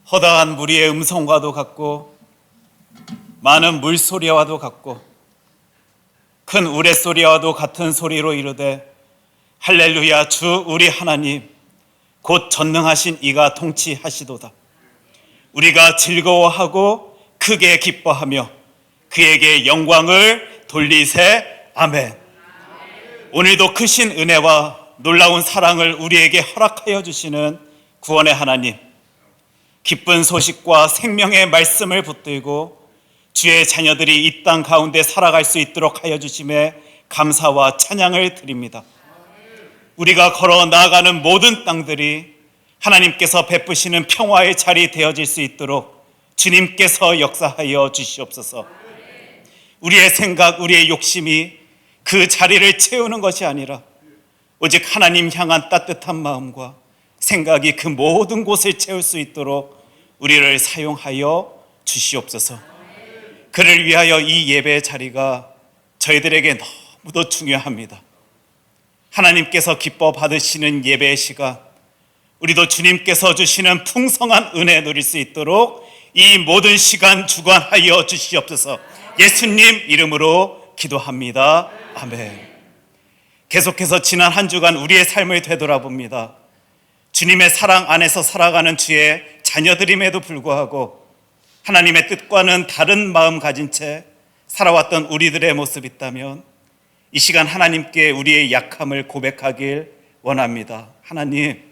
허다한 무리의 음성과도 같고 많은 물소리와도 같고 큰 우레소리와도 같은 소리로 이르되 할렐루야, 주 우리 하나님 곧 전능하신 이가 통치하시도다. 우리가 즐거워하고 크게 기뻐하며 그에게 영광을 돌리세. 아멘. 오늘도 크신 은혜와 놀라운 사랑을 우리에게 허락하여 주시는 구원의 하나님, 기쁜 소식과 생명의 말씀을 붙들고 주의 자녀들이 이 땅 가운데 살아갈 수 있도록 하여 주심에 감사와 찬양을 드립니다. 우리가 걸어 나아가는 모든 땅들이 하나님께서 베푸시는 평화의 자리 되어질 수 있도록 주님께서 역사하여 주시옵소서. 우리의 생각, 우리의 욕심이 그 자리를 채우는 것이 아니라 오직 하나님 향한 따뜻한 마음과 생각이 그 모든 곳을 채울 수 있도록 우리를 사용하여 주시옵소서. 그를 위하여 이 예배의 자리가 저희들에게 너무도 중요합니다. 하나님께서 기뻐 받으시는 예배의 시간, 우리도 주님께서 주시는 풍성한 은혜 누릴 수 있도록 이 모든 시간 주관하여 주시옵소서. 예수님 이름으로 기도합니다. 아멘. 계속해서 지난 한 주간 우리의 삶을 되돌아봅니다. 주님의 사랑 안에서 살아가는 주의 자녀들임에도 불구하고 하나님의 뜻과는 다른 마음 가진 채 살아왔던 우리들의 모습이 있다면 이 시간 하나님께 우리의 약함을 고백하길 원합니다. 하나님,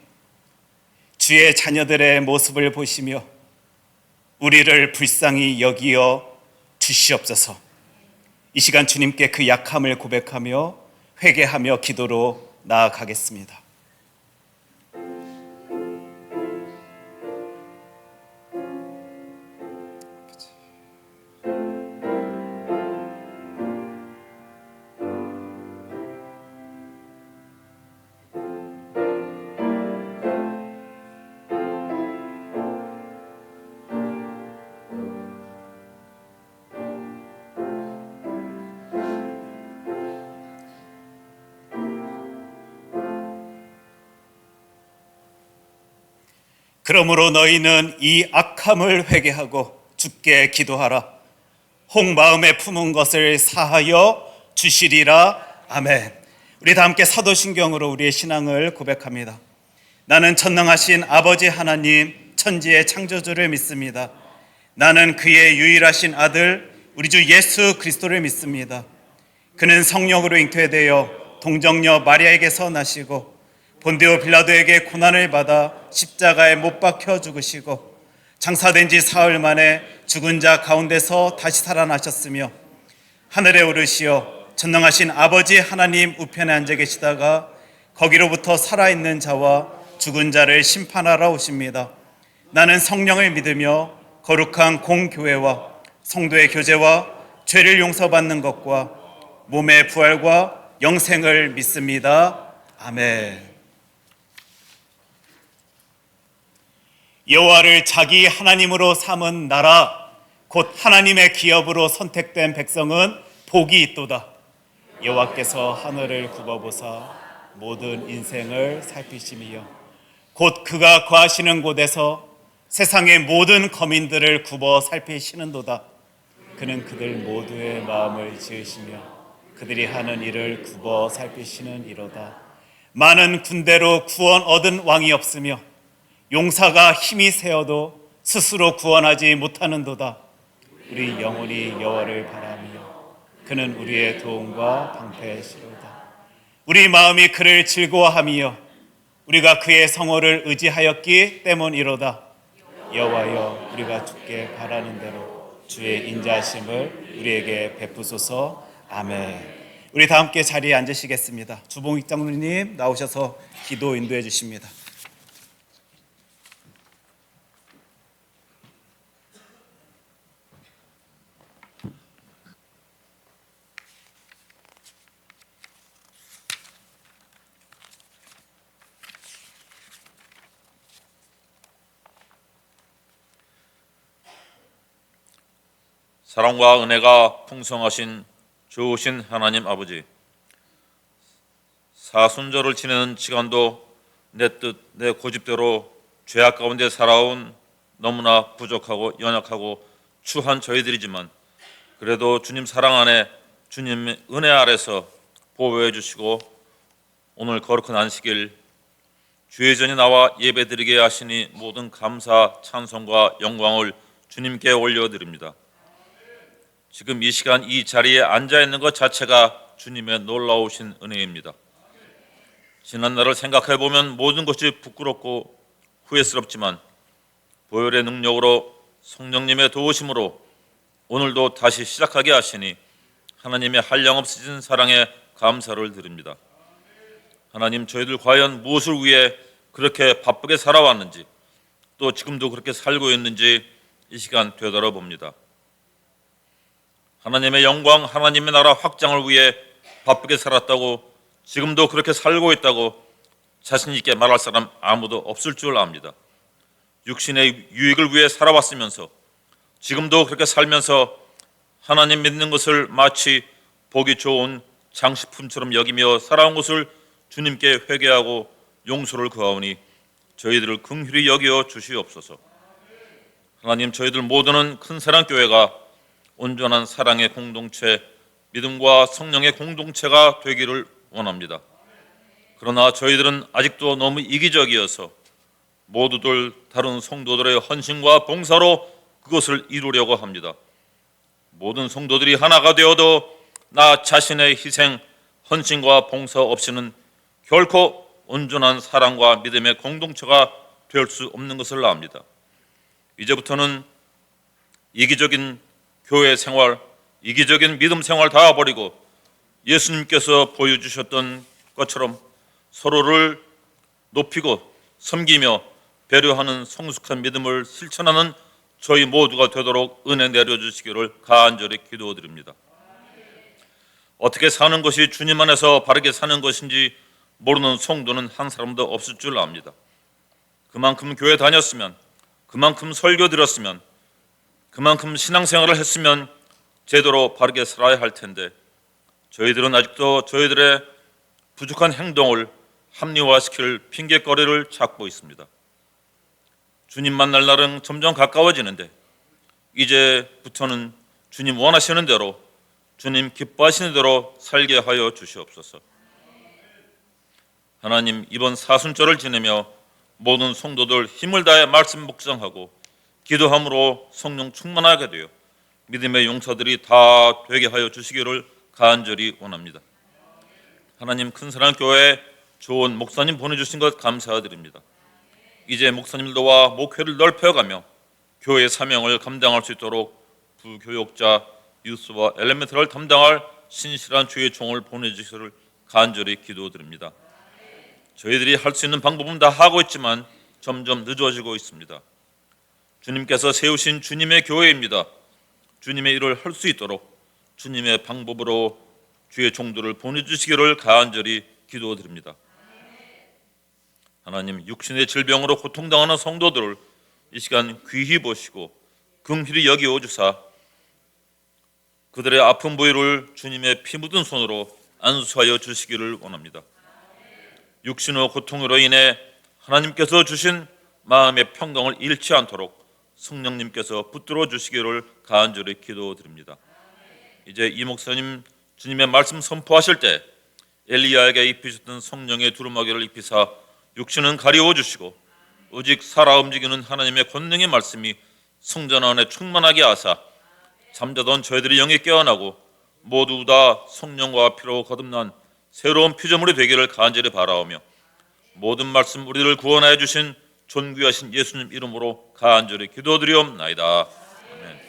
주의 자녀들의 모습을 보시며 우리를 불쌍히 여기어 주시옵소서. 이 시간 주님께 그 약함을 고백하며 회개하며 기도로 나아가겠습니다. 그러므로 너희는 이 악함을 회개하고 주께 기도하라. 혹 마음에 품은 것을 사하여 주시리라. 아멘. 우리 다 함께 사도신경으로 우리의 신앙을 고백합니다. 나는 전능하신 아버지 하나님, 천지의 창조주를 믿습니다. 나는 그의 유일하신 아들 우리 주 예수 그리스도를 믿습니다. 그는 성령으로 잉태되어 동정녀 마리아에게서 나시고 본디오 빌라도에게 고난을 받아 십자가에 못 박혀 죽으시고 장사된 지 사흘 만에 죽은 자 가운데서 다시 살아나셨으며 하늘에 오르시어 전능하신 아버지 하나님 우편에 앉아 계시다가 거기로부터 살아있는 자와 죽은 자를 심판하러 오십니다. 나는 성령을 믿으며 거룩한 공교회와 성도의 교제와 죄를 용서받는 것과 몸의 부활과 영생을 믿습니다. 아멘. 여호와를 자기 하나님으로 삼은 나라 곧 하나님의 기업으로 선택된 백성은 복이 있도다. 여호와께서 하늘을 굽어보사 모든 인생을 살피심이여 곧 그가 거하시는 곳에서 세상의 모든 거민들을 굽어 살피시는도다. 그는 그들 모두의 마음을 지으시며 그들이 하는 일을 굽어 살피시는 이로다. 많은 군대로 구원 얻은 왕이 없으며 용사가 힘이 세어도 스스로 구원하지 못하는도다. 우리 영혼이 여호와를 바라며 그는 우리의 도움과 방패시로다. 우리 마음이 그를 즐거워하며 우리가 그의 성호를 의지하였기 때문이로다. 여호와여, 우리가 주께 바라는 대로 주의 인자하심을 우리에게 베푸소서. 아멘. 우리 다 함께 자리에 앉으시겠습니다. 주봉익 장로님 나오셔서 기도 인도해 주십니다. 사랑과 은혜가 풍성하신 좋으신 하나님 아버지, 사순절을 지내는 시간도 내 뜻, 내 고집대로 죄악 가운데 살아온 너무나 부족하고 연약하고 추한 저희들이지만 그래도 주님 사랑 안에 주님의 은혜 아래서 보호해 주시고 오늘 거룩한 안식일 주의 전에 나와 예배드리게 하시니 모든 감사, 찬송과 영광을 주님께 올려드립니다. 지금 이 시간 이 자리에 앉아 있는 것 자체가 주님의 놀라우신 은혜입니다. 지난 날을 생각해 보면 모든 것이 부끄럽고 후회스럽지만 보혈의 능력으로 성령님의 도우심으로 오늘도 다시 시작하게 하시니 하나님의 한량없으신 사랑에 감사를 드립니다. 하나님, 저희들 과연 무엇을 위해 그렇게 바쁘게 살아왔는지 또 지금도 그렇게 살고 있는지 이 시간 되돌아봅니다. 하나님의 영광, 하나님의 나라 확장을 위해 바쁘게 살았다고 지금도 그렇게 살고 있다고 자신 있게 말할 사람 아무도 없을 줄 압니다. 육신의 유익을 위해 살아왔으면서 지금도 그렇게 살면서 하나님 믿는 것을 마치 보기 좋은 장식품처럼 여기며 살아온 것을 주님께 회개하고 용서를 구하오니 저희들을 긍휼히 여겨 주시옵소서. 하나님, 저희들 모두는 큰사랑교회가 온전한 사랑의 공동체, 믿음과 성령의 공동체가 되기를 원합니다. 그러나 저희들은 아직도 너무 이기적이어서 모두들 다른 성도들의 헌신과 봉사로 그것을 이루려고 합니다. 모든 성도들이 하나가 되어도 나 자신의 희생, 헌신과 봉사 없이는 결코 온전한 사랑과 믿음의 공동체가 될 수 없는 것을 압니다. 이제부터는 이기적인 교회 생활, 이기적인 믿음 생활 다 버리고 예수님께서 보여주셨던 것처럼 서로를 높이고 섬기며 배려하는 성숙한 믿음을 실천하는 저희 모두가 되도록 은혜 내려주시기를 간절히 기도드립니다. 어떻게 사는 것이 주님 안에서 바르게 사는 것인지 모르는 성도는 한 사람도 없을 줄 압니다. 그만큼 교회 다녔으면, 그만큼 설교 들었으면, 그만큼 신앙생활을 했으면 제대로 바르게 살아야 할 텐데 저희들은 아직도 저희들의 부족한 행동을 합리화시킬 핑계거리를 찾고 있습니다. 주님 만날 날은 점점 가까워지는데 이제부터는 주님 원하시는 대로, 주님 기뻐하시는 대로 살게 하여 주시옵소서. 하나님, 이번 사순절을 지내며 모든 성도들 힘을 다해 말씀 묵상하고 기도함으로 성령 충만하게 되어 믿음의 용사들이 다 되게 하여 주시기를 간절히 원합니다. 하나님, 큰사랑교회에 좋은 목사님 보내주신 것 감사드립니다. 이제 목사님들과 목회를 넓혀가며 교회의 사명을 감당할 수 있도록 부교역자, 유스와 엘레멘트를 담당할 신실한 주의 종을 보내주시기를 간절히 기도드립니다. 저희들이 할 수 있는 방법은 다 하고 있지만 점점 늦어지고 있습니다. 주님께서 세우신 주님의 교회입니다. 주님의 일을 할 수 있도록 주님의 방법으로 주의 종들을 보내주시기를 간절히 기도드립니다. 하나님, 육신의 질병으로 고통당하는 성도들을 이 시간 귀히 보시고 긍휼히 여기어 주사 그들의 아픈 부위를 주님의 피 묻은 손으로 안수하여 주시기를 원합니다. 육신의 고통으로 인해 하나님께서 주신 마음의 평강을 잃지 않도록 성령님께서 붙들어 주시기를 간절히 기도드립니다. 이제 이 목사님 주님의 말씀 선포하실 때 엘리야에게 입히셨던 성령의 두루마기를 입히사 육신은 가리워 주시고 오직 살아 움직이는 하나님의 권능의 말씀이 성전 안에 충만하게 하사 잠자던 저희들이 영이 깨어나고 모두 다 성령과 피로 거듭난 새로운 피조물이 되기를 간절히 바라오며 모든 말씀 우리를 구원하여 주신 존귀하신 예수님 이름으로 간절히 기도드리옵나이다. 아멘.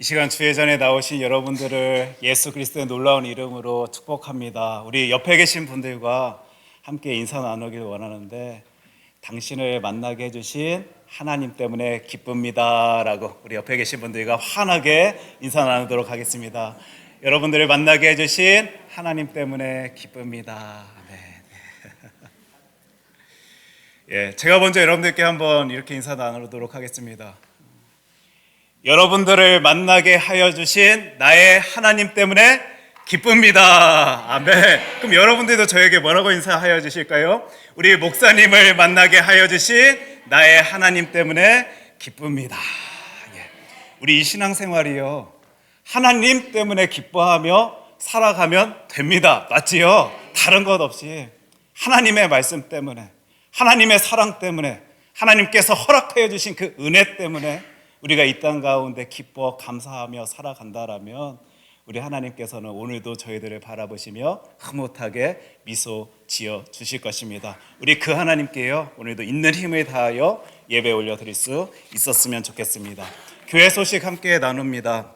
이 시간 주회전에 나오신 여러분들을 예수 그리스도의 놀라운 이름으로 축복합니다. 우리 옆에 계신 분들과 함께 인사 나누길 원하는데, 당신을 만나게 해주신 하나님 때문에 기쁩니다 라고 우리 옆에 계신 분들과 환하게 인사 나누도록 하겠습니다. 여러분들을 만나게 해주신 하나님 때문에 기쁩니다. 네. 제가 먼저 여러분들께 한번 이렇게 인사 나누도록 하겠습니다. 여러분들을 만나게 하여 주신 나의 하나님 때문에 기쁩니다. 아멘. 그럼 여러분들도 저에게 뭐라고 인사하여 주실까요? 우리 목사님을 만나게 하여 주신 나의 하나님 때문에 기쁩니다. 우리 이 신앙생활이요, 하나님 때문에 기뻐하며 살아가면 됩니다. 맞지요? 다른 것 없이 하나님의 말씀 때문에, 하나님의 사랑 때문에, 하나님께서 허락하여 주신 그 은혜 때문에 우리가 이 땅 가운데 기뻐 감사하며 살아간다라면, 우리 하나님께서는 오늘도 저희들을 바라보시며 흐뭇하게 미소 지어 주실 것입니다. 우리 그 하나님께요, 오늘도 있는 힘을 다하여 예배 올려드릴 수 있었으면 좋겠습니다. 교회 소식 함께 나눕니다.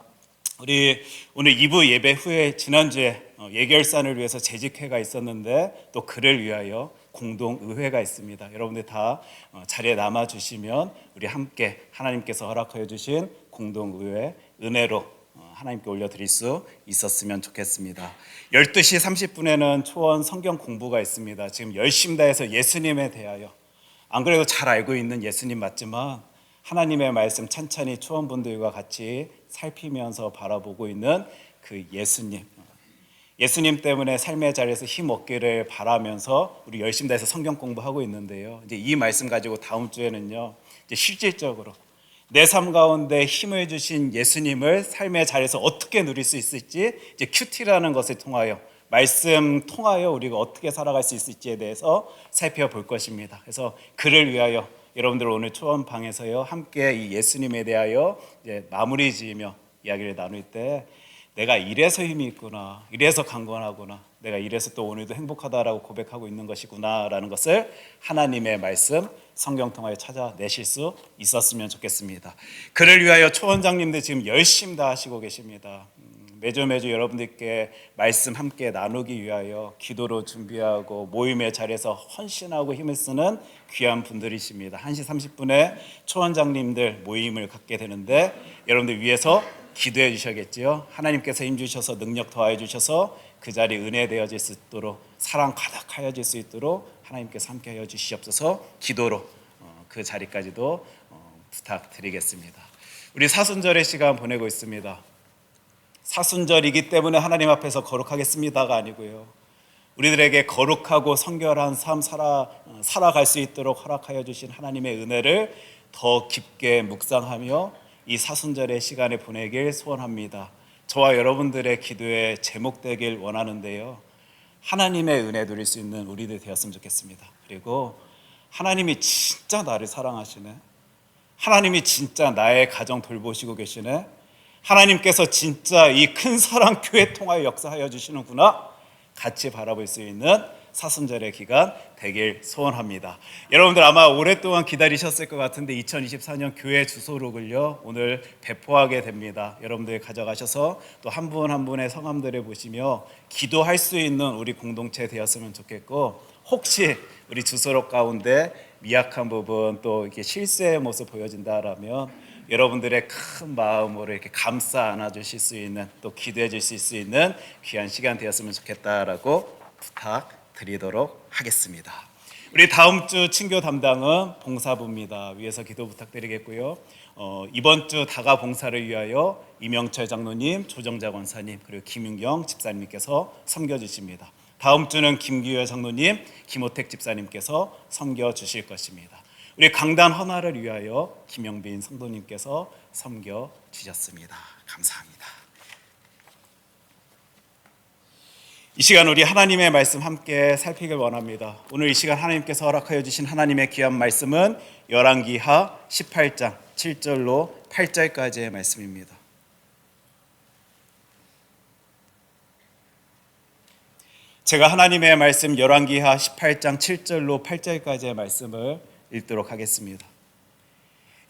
우리 오늘 2부 예배 후에 지난주에 예결산을 위해서 재직회가 있었는데, 또 그를 위하여 공동의회가 있습니다. 여러분들 다 자리에 남아주시면 우리 함께 하나님께서 허락하여 주신 공동의회 은혜로 하나님께 올려드릴 수 있었으면 좋겠습니다. 12시 30분에는 초원 성경 공부가 있습니다. 지금 열심 다해서 예수님에 대하여, 안 그래도 잘 알고 있는 예수님 맞지만 하나님의 말씀 찬찬히 초원분들과 같이 살피면서 바라보고 있는 그 예수님 때문에 삶의 자리에서 힘 얻기를 바라면서 우리 열심히 다해서 성경 공부하고 있는데요. 이제 이 말씀 가지고 다음 주에는요, 이제 실질적으로 내 삶 가운데 힘을 주신 예수님을 삶의 자리에서 어떻게 누릴 수 있을지, 이제 큐티라는 것을 통하여, 말씀 통하여 우리가 어떻게 살아갈 수 있을지에 대해서 살펴볼 것입니다. 그래서 그를 위하여 여러분들 오늘 초원방에서요, 함께 이 예수님에 대하여 이제 마무리 지으며 이야기를 나눌 때, 내가 이래서 힘이 있구나, 이래서 강건하구나, 내가 이래서 또 오늘도 행복하다라고 고백하고 있는 것이구나 라는 것을 하나님의 말씀, 성경 통하여 찾아내실 수 있었으면 좋겠습니다. 그를 위하여 초원장님들 지금 열심히 다 하시고 계십니다. 매주 여러분들께 말씀 함께 나누기 위하여 기도로 준비하고 모임의 자리에서 헌신하고 힘을 쓰는 귀한 분들이십니다. 1시 30분에 초원장님들 모임을 갖게 되는데, 여러분들 위해서 기도해 주셔야겠지요. 하나님께서 힘 주셔서 능력 더하여 주셔서 그 자리 은혜 되어질 수 있도록, 사랑 가득하여질 수 있도록 하나님께서 함께하여 주시옵소서. 기도로 그 자리까지도 부탁드리겠습니다. 우리 사순절의 시간 보내고 있습니다. 사순절이기 때문에 하나님 앞에서 거룩하겠습니다가 아니고요, 우리들에게 거룩하고 성결한 삶 살아갈 수 있도록 허락하여 주신 하나님의 은혜를 더 깊게 묵상하며 이 사순절의 시간을 보내길 소원합니다. 저와 여러분들의 기도의 제목 되길 원하는데요, 하나님의 은혜 누릴 수 있는 우리들 되었으면 좋겠습니다. 그리고 하나님이 진짜 나를 사랑하시네, 하나님이 진짜 나의 가정 돌보시고 계시네, 하나님께서 진짜 이 큰 사랑 교회 통하여 역사하여 주시는구나, 같이 바라볼 수 있는 사순절의 기간 되길 소원합니다. 여러분들 아마 오랫동안 기다리셨을 것 같은데 2024년 교회 주소록을요, 오늘 배포하게 됩니다. 여러분들 가져가셔서 또 한 분 한 분의 성함들을 보시며 기도할 수 있는 우리 공동체 되었으면 좋겠고, 혹시 우리 주소록 가운데 미약한 부분, 또 이렇게 실수의 모습 보여진다라면 여러분들의 큰 마음으로 이렇게 감싸 안아주실 수 있는, 또 기도해 주실 수 있는 귀한 시간 되었으면 좋겠다라고 부탁드리도록 하겠습니다. 우리 다음 주 친교 담당은 봉사부입니다. 위에서 기도 부탁드리겠고요. 이번 주 다가 봉사를 위하여 이명철 장로님, 조정자 권사님, 그리고 김윤경 집사님께서 섬겨주십니다. 다음 주는 김규여 장로님, 김호택 집사님께서 섬겨주실 것입니다. 우리 강단 헌화를 위하여 김영빈 성도님께서 섬겨주셨습니다. 감사합니다. 이 시간 우리 하나님의 말씀 함께 살피길 원합니다. 오늘 이 시간 하나님께서 허락하여 주신 하나님의 귀한 말씀은 열왕기하 18장 7절로 8절까지의 말씀입니다. 제가 하나님의 말씀 열왕기하 18장 7절로 8절까지의 말씀을 읽도록 하겠습니다.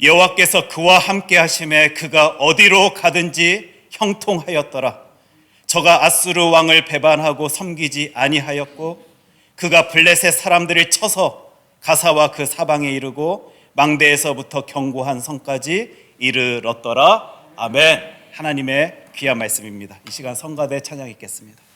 여호와께서 그와 함께 하심에 그가 어디로 가든지 형통하였더라. 저가 아수르 왕을 배반하고 섬기지 아니하였고 그가 블레셋 사람들을 쳐서 가사와 그 사방에 이르고 망대에서부터 견고한 성까지 이르렀더라. 아멘. 하나님의 귀한 말씀입니다. 이 시간 성가대 찬양 읽겠습니다.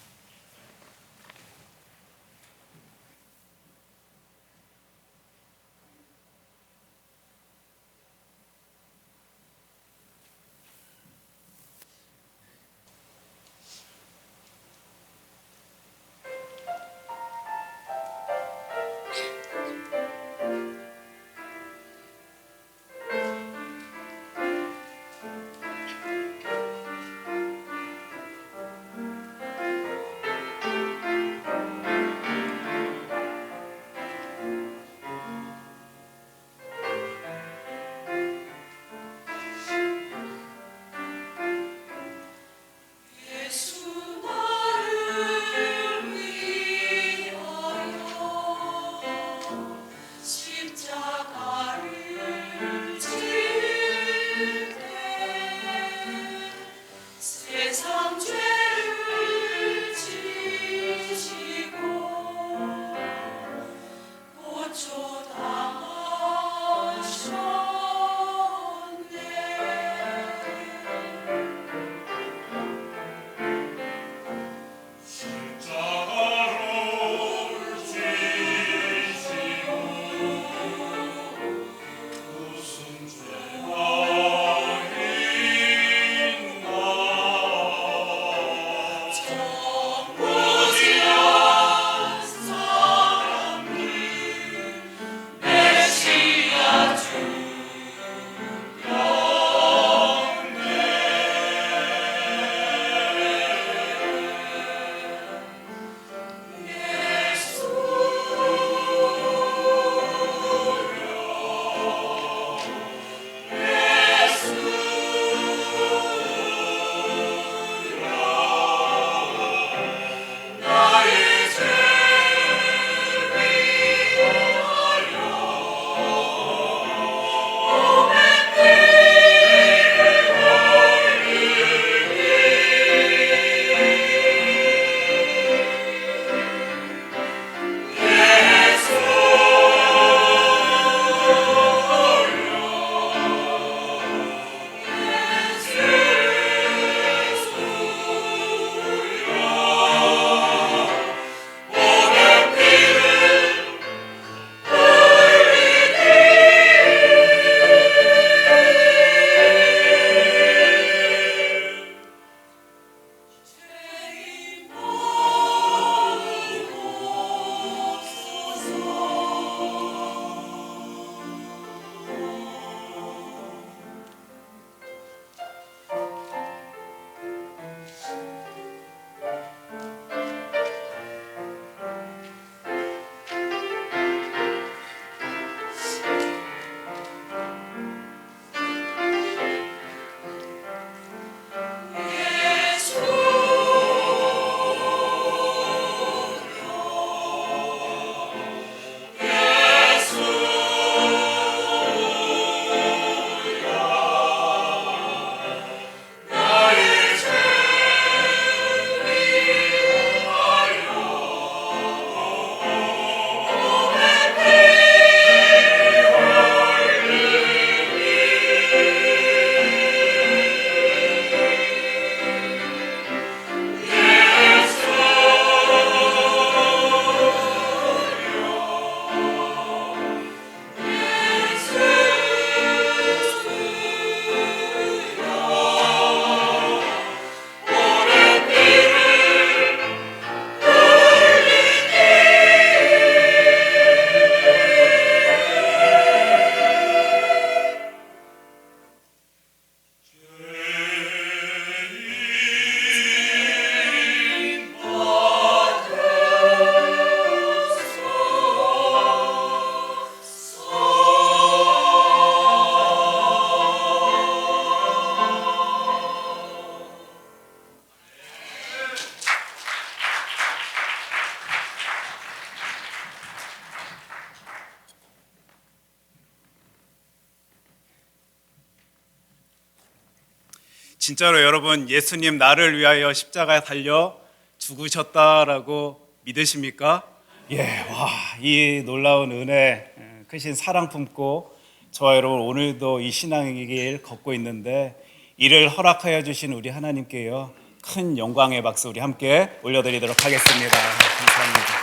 진짜로 여러분 예수님 나를 위하여 십자가에 달려 죽으셨다라고 믿으십니까? 예, 와, 이 놀라운 은혜, 크신 사랑 품고 저와 여러분 오늘도 이 신앙의 길 걷고 있는데 이를 허락하여 주신 우리 하나님께요 큰 영광의 박수 우리 함께 올려드리도록 하겠습니다. 감사합니다.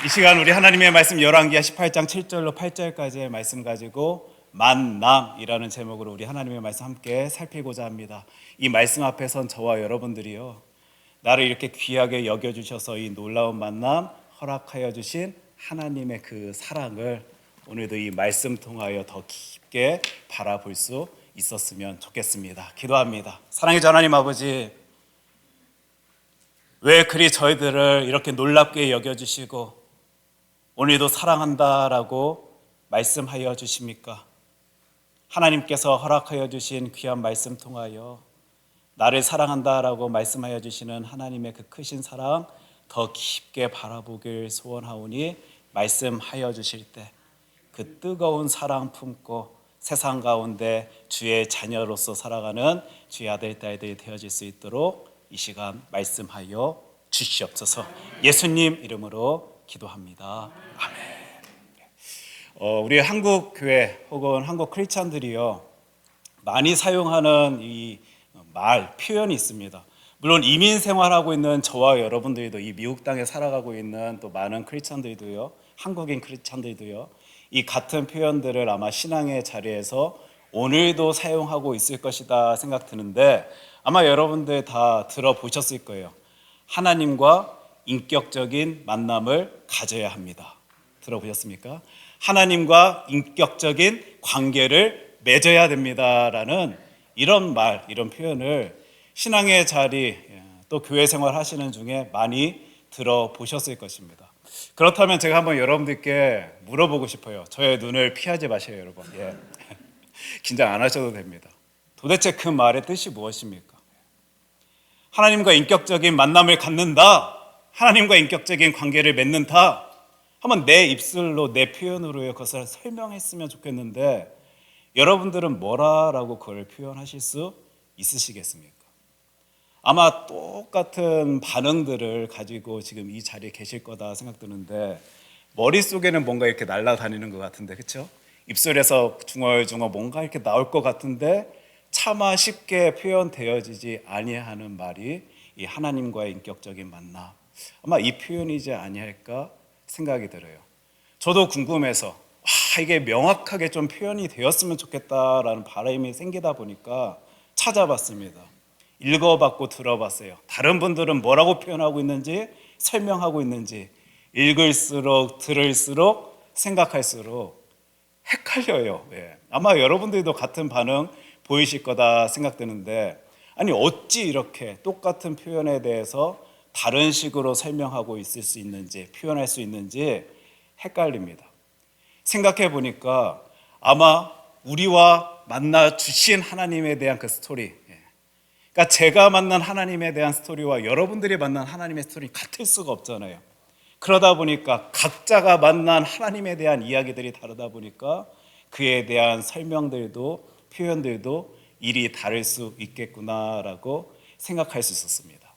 이 시간 우리 하나님의 말씀 열왕기하 18장 7절로 8절까지의 말씀 가지고 만남이라는 제목으로 우리 하나님의 말씀 함께 살피고자 합니다. 이 말씀 앞에 선 저와 여러분들이요 나를 이렇게 귀하게 여겨주셔서 이 놀라운 만남 허락하여 주신 하나님의 그 사랑을 오늘도 이 말씀 통하여 더 깊게 바라볼 수 있었으면 좋겠습니다. 기도합니다. 사랑의 하나님 아버지, 왜 그리 저희들을 이렇게 놀랍게 여겨주시고 오늘도 사랑한다라고 말씀하여 주십니까? 하나님께서 허락하여 주신 귀한 말씀 통하여 나를 사랑한다라고 말씀하여 주시는 하나님의 그 크신 사랑 더 깊게 바라보길 소원하오니 말씀하여 주실 때 그 뜨거운 사랑 품고 세상 가운데 주의 자녀로서 살아가는 주의 아들 딸들이 되어질 수 있도록 이 시간 말씀하여 주시옵소서. 예수님 이름으로 기도합니다. 아멘. 우리 한국 교회 혹은 한국 크리스찬들이요 많이 사용하는 이 말 표현이 있습니다. 물론 이민 생활하고 있는 저와 여러분들도 이 미국 땅에 살아가고 있는 또 많은 크리스찬들도요 한국인 크리스찬들도요 이 같은 표현들을 아마 신앙의 자리에서 오늘도 사용하고 있을 것이다 생각 드는데 아마 여러분들 다 들어보셨을 거예요. 하나님과 인격적인 만남을 가져야 합니다. 들어보셨습니까? 하나님과 인격적인 관계를 맺어야 됩니다라는 이런 말, 이런 표현을 신앙의 자리 또 교회 생활 하시는 중에 많이 들어보셨을 것입니다. 그렇다면 제가 한번 여러분들께 물어보고 싶어요. 저의 눈을 피하지 마세요, 여러분. 예. 긴장 안 하셔도 됩니다. 도대체 그 말의 뜻이 무엇입니까? 하나님과 인격적인 만남을 갖는다, 하나님과 인격적인 관계를 맺는다. 한번 내 입술로 내 표현으로 그것을 설명했으면 좋겠는데 여러분들은 뭐라고 그걸 표현하실 수 있으시겠습니까? 아마 똑같은 반응들을 가지고 지금 이 자리에 계실 거다 생각드는데 머릿속에는 뭔가 이렇게 날아다니는 것 같은데 그렇죠? 입술에서 중얼중얼 뭔가 이렇게 나올 것 같은데 차마 쉽게 표현되어지지 아니하는 말이 이 하나님과의 인격적인 만남. 아마 이 표현이지 아니할까 생각이 들어요. 저도 궁금해서 이게 명확하게 좀 표현이 되었으면 좋겠다라는 바람이 생기다 보니까 찾아봤습니다. 읽어봤고 들어봤어요. 다른 분들은 뭐라고 표현하고 있는지 설명하고 있는지 읽을수록 들을수록 생각할수록 헷갈려요. 아마 여러분들도 같은 반응 보이실 거다 생각되는데 아니 어찌 이렇게 똑같은 표현에 대해서 다른 식으로 설명하고 있을 수 있는지 표현할 수 있는지 헷갈립니다. 생각해 보니까 아마 우리와 만나 주신 하나님에 대한 그 스토리, 그러니까 제가 만난 하나님에 대한 스토리와 여러분들이 만난 하나님의 스토리 같을 수가 없잖아요. 그러다 보니까 각자가 만난 하나님에 대한 이야기들이 다르다 보니까 그에 대한 설명들도 표현들도 일이 다를 수 있겠구나라고 생각할 수 있었습니다.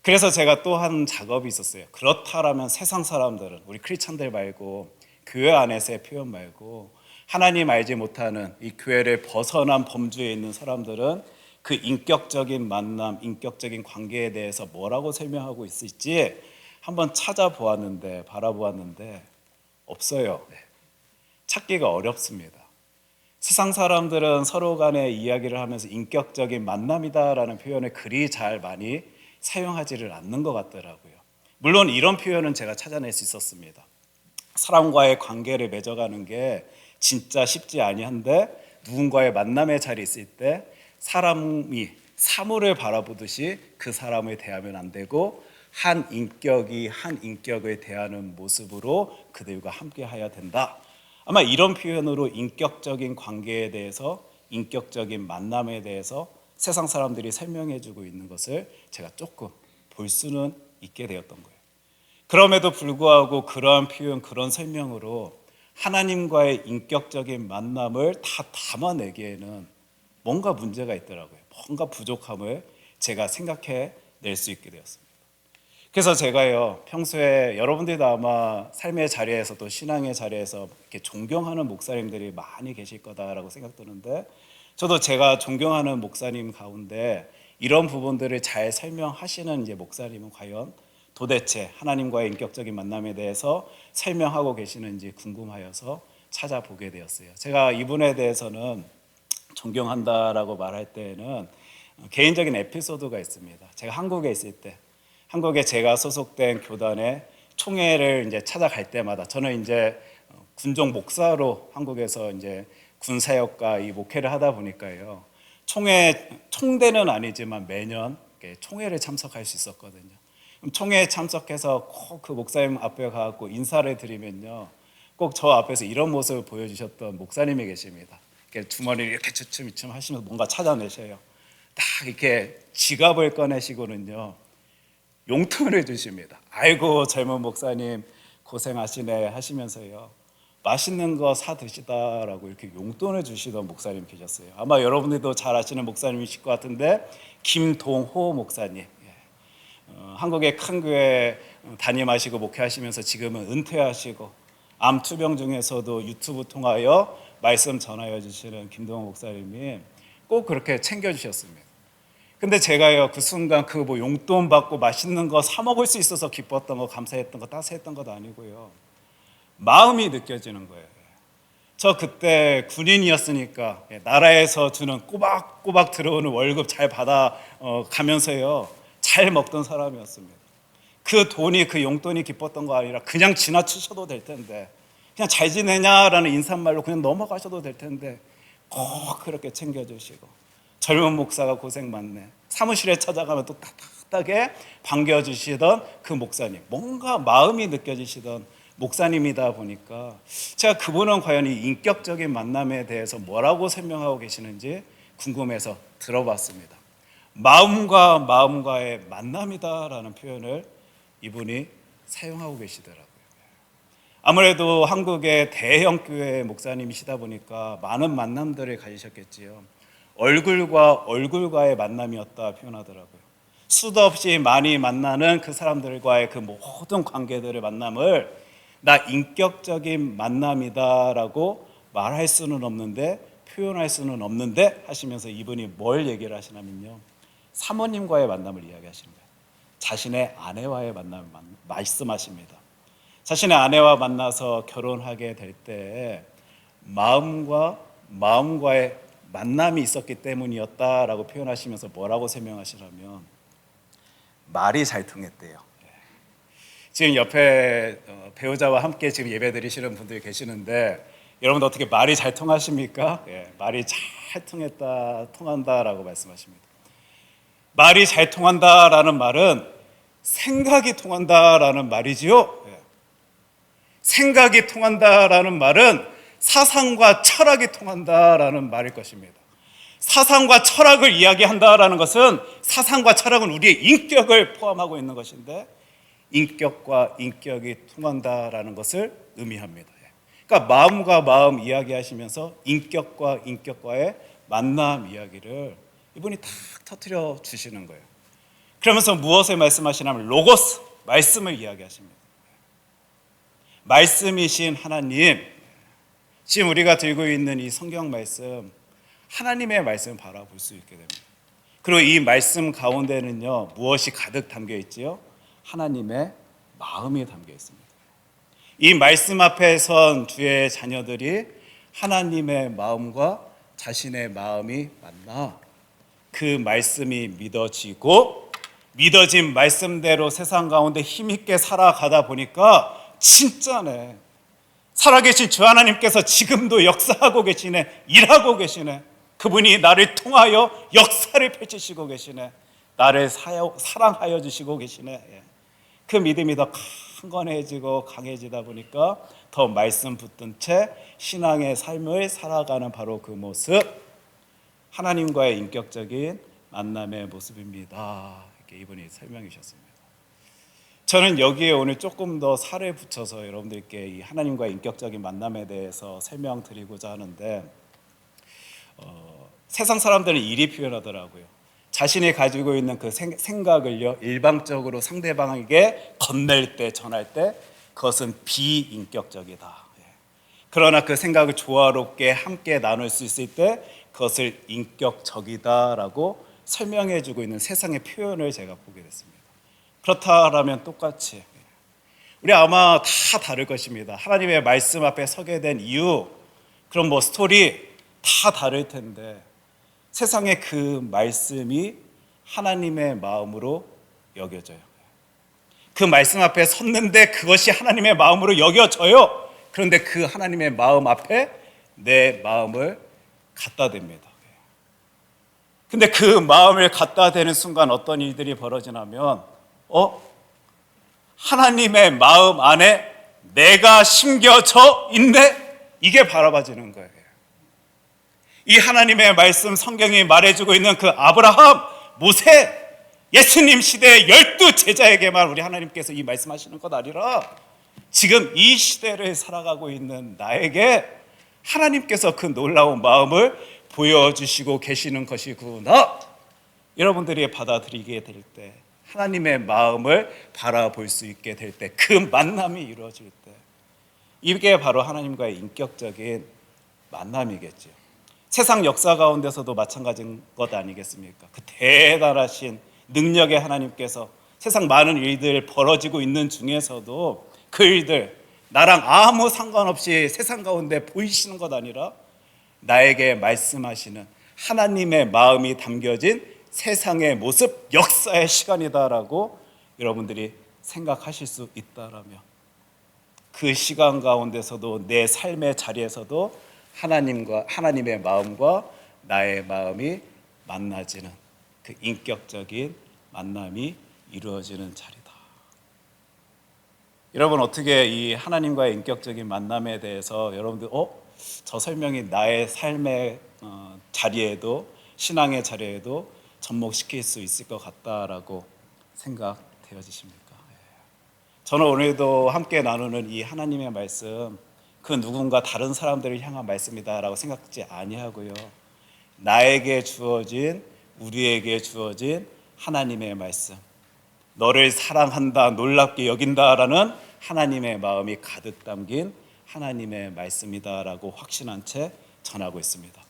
그래서 제가 또 한 작업이 있었어요. 그렇다라면 세상 사람들은 우리 크리스찬들 말고 교회 안에서의 표현 말고 하나님 알지 못하는 이 교회를 벗어난 범주에 있는 사람들은 그 인격적인 만남, 인격적인 관계에 대해서 뭐라고 설명하고 있을지 한번 찾아보았는데 바라보았는데 없어요. 찾기가 어렵습니다. 세상 사람들은 서로 간의 이야기를 하면서 인격적인 만남이다라는 표현을 그리 잘 많이 사용하지를 않는 것 같더라고요. 물론 이런 표현은 제가 찾아낼 수 있었습니다. 사람과의 관계를 맺어가는 게 진짜 쉽지 아니한데 누군가의 만남의 자리에 있을 때 사람이 사물을 바라보듯이 그 사람을 대하면 안 되고 한 인격이 한 인격을 대하는 모습으로 그들과 함께해야 된다. 아마 이런 표현으로 인격적인 관계에 대해서 인격적인 만남에 대해서 세상 사람들이 설명해주고 있는 것을 제가 조금 볼 수는 있게 되었던 거예요. 그럼에도 불구하고 그러한 표현, 그런 설명으로 하나님과의 인격적인 만남을 다 담아내기에는 뭔가 문제가 있더라고요. 뭔가 부족함을 제가 생각해 낼 수 있게 되었습니다. 그래서 제가요, 평소에 여러분들도 아마 삶의 자리에서 또 신앙의 자리에서 이렇게 존경하는 목사님들이 많이 계실 거다라고 생각드는데, 저도 제가 존경하는 목사님 가운데 이런 부분들을 잘 설명하시는 이제 목사님은 과연 도대체 하나님과의 인격적인 만남에 대해서 설명하고 계시는지 궁금하여서 찾아보게 되었어요. 제가 이분에 대해서는 존경한다라고 말할 때에는 개인적인 에피소드가 있습니다. 제가 한국에 있을 때, 한국에 제가 소속된 교단의 총회를 이제 찾아갈 때마다, 저는 이제 군종 목사로 한국에서 이제 군사역과 이 목회를 하다 보니까요, 총대는 아니지만 매년 총회를 참석할 수 있었거든요. 총회에 참석해서 꼭 그 목사님 앞에 가고 인사를 드리면요, 꼭 저 앞에서 이런 모습을 보여주셨던 목사님이 계십니다. 주머니를 이렇게 주춤주춤 하시면서 뭔가 찾아내셔요. 딱 이렇게 지갑을 꺼내시고는요, 용돈을 주십니다. 아이고 젊은 목사님 고생하시네 하시면서요, 맛있는 거 사 드시다라고 이렇게 용돈을 주시던 목사님 계셨어요. 아마 여러분들도 잘 아시는 목사님이실 것 같은데, 김동호 목사님. 한국의 큰 교회 담임하시고 목회하시면서 지금은 은퇴하시고 암 투병 중에서도 유튜브 통하여 말씀 전하여 주시는 김동호 목사님이 꼭 그렇게 챙겨주셨습니다. 근데 제가요, 그 순간 그 뭐 용돈 받고 맛있는 거 사 먹을 수 있어서 기뻤던 거, 감사했던 거, 따스했던 것도 아니고요, 마음이 느껴지는 거예요. 저 그때 군인이었으니까 나라에서 주는 꼬박꼬박 들어오는 월급 잘 받아 가면서요, 잘 먹던 사람이었습니다. 그 돈이, 그 용돈이 기뻤던 거 아니라 그냥 지나치셔도 될 텐데, 그냥 잘 지내냐라는 인사말로 그냥 넘어가셔도 될 텐데 꼭 그렇게 챙겨주시고, 젊은 목사가 고생 많네, 사무실에 찾아가면 또 따뜻하게 반겨주시던 그 목사님, 뭔가 마음이 느껴지시던 목사님이다 보니까 제가 그분은 과연 이 인격적인 만남에 대해서 뭐라고 설명하고 계시는지 궁금해서 들어봤습니다. 마음과 마음과의 만남이다라는 표현을 이분이 사용하고 계시더라고요. 아무래도 한국의 대형 교회 목사님이시다 보니까 많은 만남들을 가지셨겠지요. 얼굴과 얼굴과의 만남이었다 표현하더라고요. 수도 없이 많이 만나는 그 사람들과의 그 모든 관계들의 만남을 나 인격적인 만남이다라고 말할 수는 없는데, 표현할 수는 없는데 하시면서 이분이 뭘 얘기를 하시냐면요, 사모님과의 만남을 이야기하시는 거예요. 자신의 아내와의 만남을 말씀하십니다. 자신의 아내와 만나서 결혼하게 될 때 마음과 마음과의 만남이 있었기 때문이었다라고 표현하시면서 뭐라고 설명하시냐면, 말이 잘 통했대요. 지금 옆에 배우자와 함께 지금 예배 드리시는 분들이 계시는데, 여러분 어떻게 말이 잘 통하십니까? 말이 잘 통한다라고 말씀하십니다. 말이 잘 통한다라는 말은 생각이 통한다라는 말이지요. 생각이 통한다라는 말은 사상과 철학이 통한다라는 말일 것입니다. 사상과 철학을 이야기한다라는 것은, 사상과 철학은 우리의 인격을 포함하고 있는 것인데, 인격과 인격이 통한다라는 것을 의미합니다. 그러니까 마음과 마음 이야기하시면서 인격과 인격과의 만남 이야기를 이분이 탁 터뜨려 주시는 거예요. 그러면서 무엇을 말씀하시냐면 로고스, 말씀을 이야기하십니다. 말씀이신 하나님, 지금 우리가 들고 있는 이 성경 말씀, 하나님의 말씀을 바라볼 수 있게 됩니다. 그리고 이 말씀 가운데는요, 무엇이 가득 담겨 있지요? 하나님의 마음이 담겨 있습니다. 이 말씀 앞에 선 주의 자녀들이 하나님의 마음과 자신의 마음이 만나 그 말씀이 믿어지고, 믿어진 말씀대로 세상 가운데 힘있게 살아가다 보니까 진짜네, 살아계신 주 하나님께서 지금도 역사하고 계시네, 일하고 계시네, 그분이 나를 통하여 역사를 펼치시고 계시네, 나를 사랑하여 주시고 계시네. 그 믿음이 더 강건해지고 강해지다 보니까 더 말씀 붙든 채 신앙의 삶을 살아가는 바로 그 모습, 하나님과의 인격적인 만남의 모습입니다. 이렇게 이분이 설명해 주셨습니다. 저는 여기에 오늘 조금 더 살을 붙여서 여러분들께 이 하나님과의 인격적인 만남에 대해서 설명드리고자 하는데, 세상 사람들은 이리 표현하더라고요. 자신이 가지고 있는 그 생각을요, 일방적으로 상대방에게 건넬 때, 전할 때 그것은 비인격적이다. 그러나 그 생각을 조화롭게 함께 나눌 수 있을 때 그것을 인격적이다라고 설명해주고 있는 세상의 표현을 제가 보게 됐습니다. 그렇다라면 똑같이 우리 아마 다 다를 것입니다. 하나님의 말씀 앞에 서게 된 이유, 그럼 뭐 스토리 다 다를 텐데 세상의 그 말씀이 하나님의 마음으로 여겨져요. 그 말씀 앞에 섰는데 그것이 하나님의 마음으로 여겨져요. 그런데 그 하나님의 마음 앞에 내 마음을 갖다 댑니다. 근데 그 마음을 갖다 대는 순간 어떤 일들이 벌어지냐면 하나님의 마음 안에 내가 심겨져 있네? 이게 바라봐지는 거예요. 이 하나님의 말씀 성경이 말해주고 있는 그 아브라함, 모세, 예수님 시대의 12제자에게만 우리 하나님께서 이 말씀하시는 것 아니라 지금 이 시대를 살아가고 있는 나에게 하나님께서 그 놀라운 마음을 보여주시고 계시는 것이구나. 여러분들이 받아들이게 될 때, 하나님의 마음을 바라볼 수 있게 될 때, 그 만남이 이루어질 때, 이게 바로 하나님과의 인격적인 만남이겠죠. 세상 역사 가운데서도 마찬가지인 것 아니겠습니까? 그 대단하신 능력의 하나님께서 세상 많은 일들 벌어지고 있는 중에서도 그 일들 나랑 아무 상관없이 세상 가운데 보이시는 것 아니라 나에게 말씀하시는 하나님의 마음이 담겨진 세상의 모습, 역사의 시간이다라고 여러분들이 생각하실 수 있다라면 그 시간 가운데서도 내 삶의 자리에서도 하나님의 마음과 나의 마음이 만나지는 그 인격적인 만남이 이루어지는 자리다. 여러분 어떻게 이 하나님과의 인격적인 만남에 대해서 여러분들 저 설명이 나의 삶의 자리에도 신앙의 자리에도 접목시킬 수 있을 것 같다라고 생각되어지십니까? 저는 오늘도 함께 나누는 이 하나님의 말씀 그 누군가 다른 사람들을 향한 말씀이다라고 생각지 아니하고요. 나에게 주어진 우리에게 주어진 하나님의 말씀, 너를 사랑한다, 놀랍게 여긴다라는 하나님의 마음이 가득 담긴 하나님의 말씀이다라고 확신한 채 전하고 있습니다.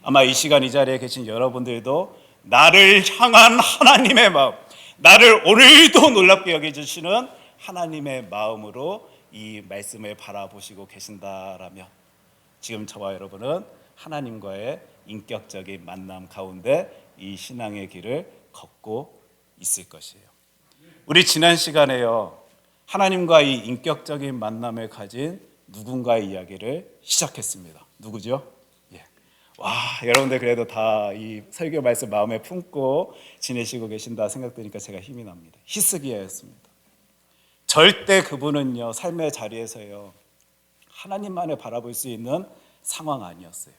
아마 이 시간 이 자리에 계신 여러분들도 나를 향한 하나님의 마음, 나를 오늘도 놀랍게 여겨주시는 하나님의 마음으로 이 말씀을 바라보시고 계신다라면 지금 저와 여러분은 하나님과의 인격적인 만남 가운데 이 신앙의 길을 걷고 있을 것이에요. 우리 지난 시간에요, 하나님과 이 인격적인 만남을 가진 누군가의 이야기를 시작했습니다. 누구죠? 와, 여러분들 그래도 다 이 설교 말씀 마음에 품고 지내시고 계신다 생각되니까 제가 힘이 납니다. 히스기야였습니다. 절대 그분은요, 삶의 자리에서요, 하나님만을 바라볼 수 있는 상황 아니었어요.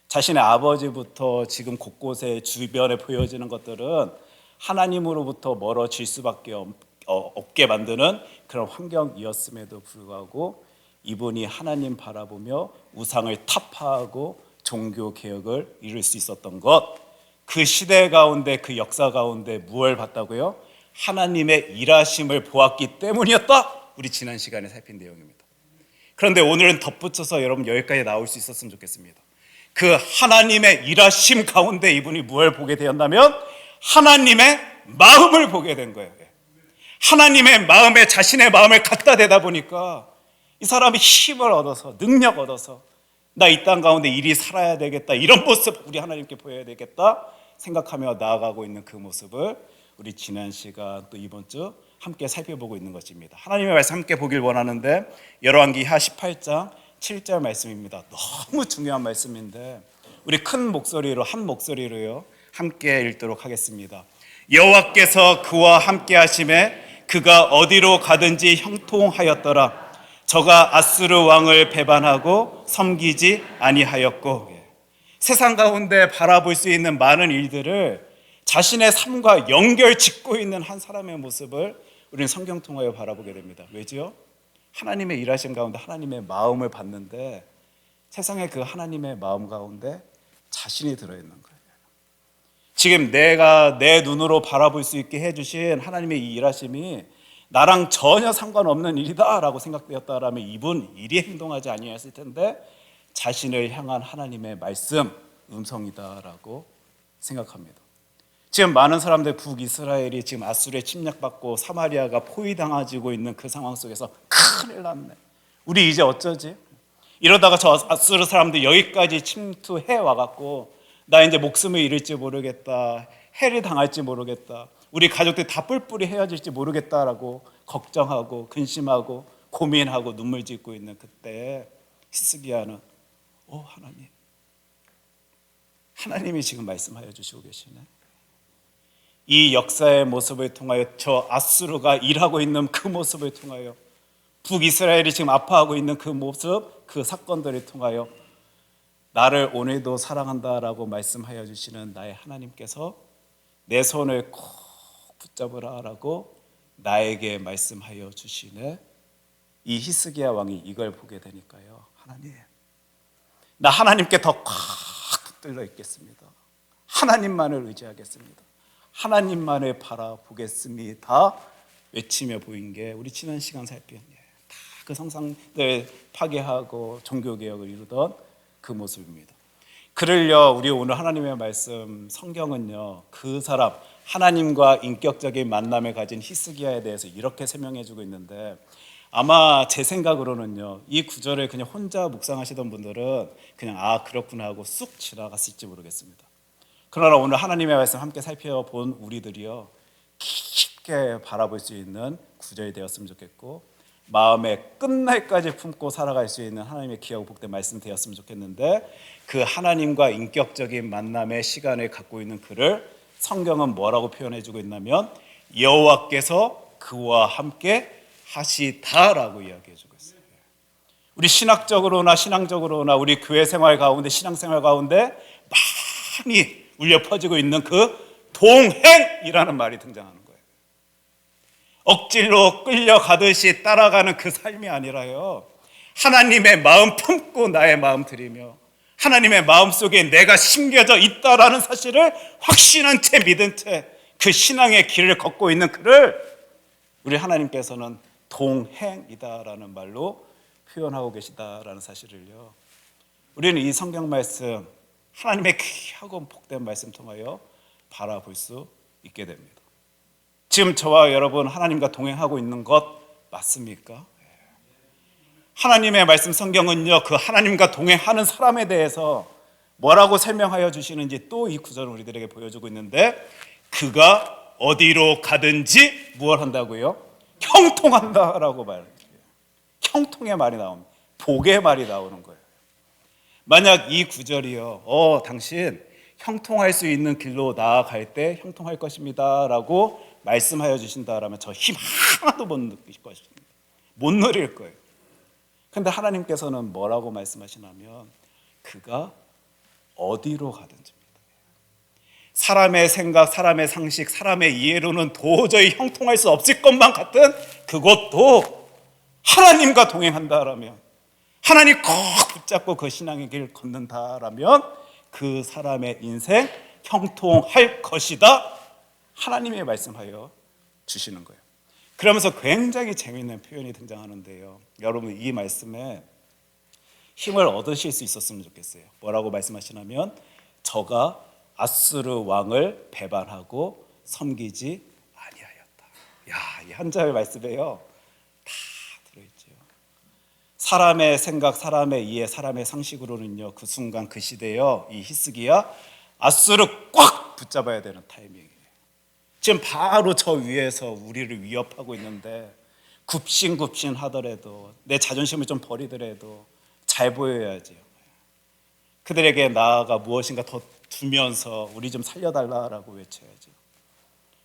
자신의 아버지부터 지금 곳곳에 주변에 보여지는 것들은 하나님으로부터 멀어질 수밖에 없게 만드는 그런 환경이었음에도 불구하고 이분이 하나님 바라보며 우상을 타파하고 종교 개혁을 이룰 수 있었던 것, 그 시대 가운데 그 역사 가운데 무엇을 봤다고요? 하나님의 일하심을 보았기 때문이었다. 우리 지난 시간에 살핀 내용입니다. 그런데 오늘은 덧붙여서 여러분 여기까지 나올 수 있었으면 좋겠습니다. 그 하나님의 일하심 가운데 이분이 무엇을 보게 되었냐면 하나님의 마음을 보게 된 거예요. 하나님의 마음에 자신의 마음을 갖다 대다 보니까 이 사람이 힘을 얻어서 능력 얻어서 나 이 땅 가운데 일이 살아야 되겠다, 이런 모습 우리 하나님께 보여야 되겠다 생각하며 나아가고 있는 그 모습을 우리 지난 시간 또 이번 주 함께 살펴보고 있는 것입니다. 하나님의 말씀 함께 보길 원하는데 열왕기하 18장 7절 말씀입니다. 너무 중요한 말씀인데 우리 큰 목소리로 한 목소리로요 함께 읽도록 하겠습니다. 여호와께서 그와 함께 하심에 그가 어디로 가든지 형통하였더라. 저가 아스르 왕을 배반하고 섬기지 아니하였고, 세상 가운데 바라볼 수 있는 많은 일들을 자신의 삶과 연결 짓고 있는 한 사람의 모습을 우리는 성경 통하여 바라보게 됩니다. 왜지요? 하나님의 일하심 가운데 하나님의 마음을 봤는데 세상의 그 하나님의 마음 가운데 자신이 들어있는 거예요. 지금 내가 내 눈으로 바라볼 수 있게 해주신 하나님의 이 일하심이 나랑 전혀 상관없는 일이다라고 생각되었다라면 이분 이리 행동하지 아니했을 텐데 자신을 향한 하나님의 말씀 음성이다라고 생각합니다. 지금 많은 사람들 북이스라엘이 지금 아수르에 침략받고 사마리아가 포위당하고 있는 그 상황 속에서 큰일 났네. 우리 이제 어쩌지? 이러다가 저 아수르 사람들 여기까지 침투해 와갖고 나 이제 목숨을 잃을지 모르겠다, 해를 당할지 모르겠다, 우리 가족들 다 뿔뿔이 헤어질지 모르겠다라고 걱정하고 근심하고 고민하고 눈물 짓고 있는 그때 히스기야는 하나님이 지금 말씀하여 주시고 계시네. 이 역사의 모습을 통하여 저 아수르가 일하고 있는 그 모습을 통하여 북이스라엘이 지금 아파하고 있는 그 모습, 그 사건들을 통하여 나를 오늘도 사랑한다라고 말씀하여 주시는 나의 하나님께서 내 손을 꼭 붙잡으라라고 나에게 말씀하여 주시네. 이 히스기야 왕이 이걸 보게 되니까요, 하나님, 나 하나님께 더 꽉 붙들려 있겠습니다. 하나님만을 의지하겠습니다. 하나님만을 바라보겠습니다 외치며 보인 게 우리 지난 시간 살핀 다 그 성상들 파괴하고 종교개혁을 이루던 그 모습입니다. 그를요, 우리 오늘 하나님의 말씀 성경은요, 그 사람 하나님과 인격적인 만남을 가진 히스기야에 대해서 이렇게 설명해주고 있는데, 아마 제 생각으로는요, 이 구절을 그냥 혼자 묵상하시던 분들은 그냥 그렇구나 하고 쑥 지나갔을지 모르겠습니다. 그러나 오늘 하나님의 말씀 함께 살펴본 우리들이요, 깊게 바라볼 수 있는 구절이 되었으면 좋겠고, 마음에 끝날까지 품고 살아갈 수 있는 하나님의 귀하고 복된 말씀 되었으면 좋겠는데, 그 하나님과 인격적인 만남의 시간을 갖고 있는 그를 성경은 뭐라고 표현해주고 있냐면 여호와께서 그와 함께 하시다라고 이야기해주고 있어요. 우리 신학적으로나 신앙적으로나 우리 교회 생활 가운데 신앙생활 가운데 많이 울려 퍼지고 있는 그 동행이라는 말이 등장하는 거예요. 억지로 끌려가듯이 따라가는 그 삶이 아니라요, 하나님의 마음 품고 나의 마음 드리며 하나님의 마음 속에 내가 심겨져 있다라는 사실을 확신한 채 믿은 채 그 신앙의 길을 걷고 있는 그를 우리 하나님께서는 동행이다라는 말로 표현하고 계시다라는 사실을요, 우리는 이 성경 말씀, 하나님의 귀하고 복된 말씀 통하여 바라볼 수 있게 됩니다. 지금 저와 여러분 하나님과 동행하고 있는 것 맞습니까? 하나님의 말씀 성경은요, 그 하나님과 동행하는 사람에 대해서 뭐라고 설명하여 주시는지 또 이 구절을 우리들에게 보여주고 있는데, 그가 어디로 가든지 무엇 한다고요? 형통한다라고 말해요. 형통의 말이 나옵니다. 복의 말이 나오는 거예요. 만약 이 구절이요, 당신 형통할 수 있는 길로 나아갈 때 형통할 것입니다 라고 말씀하여 주신다라면 저 힘 하나도 못 느낄 것입니다. 못 누릴 거예요. 근데 하나님께서는 뭐라고 말씀하시냐면 그가 어디로 가든지입니다. 사람의 생각, 사람의 상식, 사람의 이해로는 도저히 형통할 수 없을 것만 같은 그것도 하나님과 동행한다라면, 하나님 꼭 붙잡고 그 신앙의 길을 걷는다라면 그 사람의 인생 형통할 것이다, 하나님이 말씀하여 주시는 거예요. 그러면서 굉장히 재미있는 표현이 등장하는데요, 여러분 이 말씀에 힘을 얻으실 수 있었으면 좋겠어요. 뭐라고 말씀하시냐면 저가 아수르 왕을 배반하고 섬기지 아니하였다. 이 한 절 말씀에요 다 들어있죠. 사람의 생각, 사람의 이해, 사람의 상식으로는요, 그 순간 그 시대요, 이 히스기야 아수르 꽉 붙잡아야 되는 타이밍이에요. 지금 바로 저 위에서 우리를 위협하고 있는데 굽신굽신 하더라도 내 자존심을 좀 버리더라도 잘 보여야지요. 그들에게 나아가 무엇인가 더 두면서 우리 좀 살려달라라고 외쳐야죠.